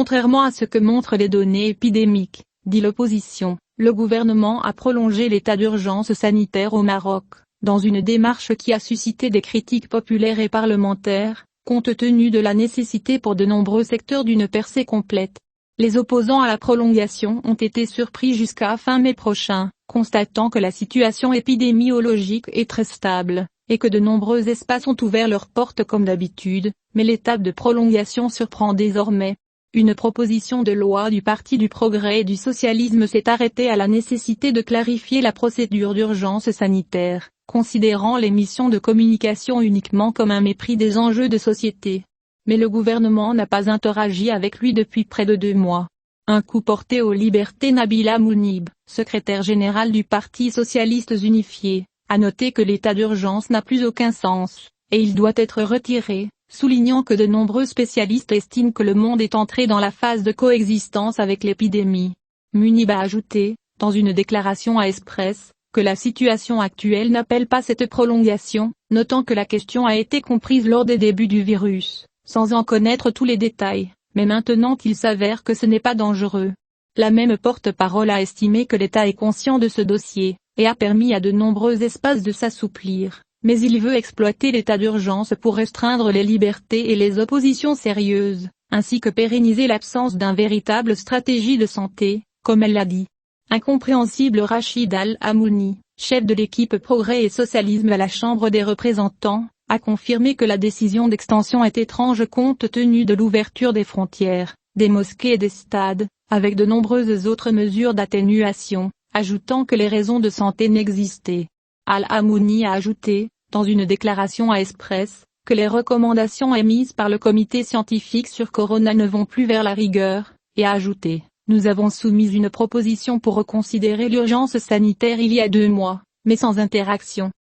Contrairement à ce que montrent les données épidémiques, dit l'opposition, le gouvernement a prolongé l'état d'urgence sanitaire au Maroc, dans une démarche qui a suscité des critiques populaires et parlementaires, compte tenu de la nécessité pour de nombreux secteurs d'une percée complète. Les opposants à la prolongation ont été surpris jusqu'à fin mai prochain, constatant que la situation épidémiologique est très stable, et que de nombreux espaces ont ouvert leurs portes comme d'habitude, mais l'étape de prolongation surprend désormais. Une proposition de loi du Parti du Progrès et du Socialisme s'est arrêtée à la nécessité de clarifier la procédure d'urgence sanitaire, considérant les missions de communication uniquement comme un mépris des enjeux de société. Mais le gouvernement n'a pas interagi avec lui depuis près de 2 mois. Un coup porté aux libertés. Nabila Mounib, secrétaire générale du Parti socialiste unifié, a noté que l'état d'urgence n'a plus aucun sens, et il doit être retiré, soulignant que de nombreux spécialistes estiment que le monde est entré dans la phase de coexistence avec l'épidémie. Mounib a ajouté, dans une déclaration à Express, que la situation actuelle n'appelle pas cette prolongation, notant que la question a été comprise lors des débuts du virus, sans en connaître tous les détails, mais maintenant qu'il s'avère que ce n'est pas dangereux. La même porte-parole a estimé que l'État est conscient de ce dossier, et a permis à de nombreux espaces de s'assouplir, mais il veut exploiter l'état d'urgence pour restreindre les libertés et les oppositions sérieuses, ainsi que pérenniser l'absence d'une véritable stratégie de santé, comme elle l'a dit. Incompréhensible. Rachid Al-Amouni, chef de l'équipe Progrès et Socialisme à la Chambre des représentants, a confirmé que la décision d'extension est étrange compte tenu de l'ouverture des frontières, des mosquées et des stades, avec de nombreuses autres mesures d'atténuation, ajoutant que les raisons de santé n'existaient. Al-Amouni a ajouté, dans une déclaration à Express, que les recommandations émises par le comité scientifique sur Corona ne vont plus vers la rigueur, et a ajouté: nous avons soumis une proposition pour reconsidérer l'urgence sanitaire il y a 2 mois, mais sans interaction.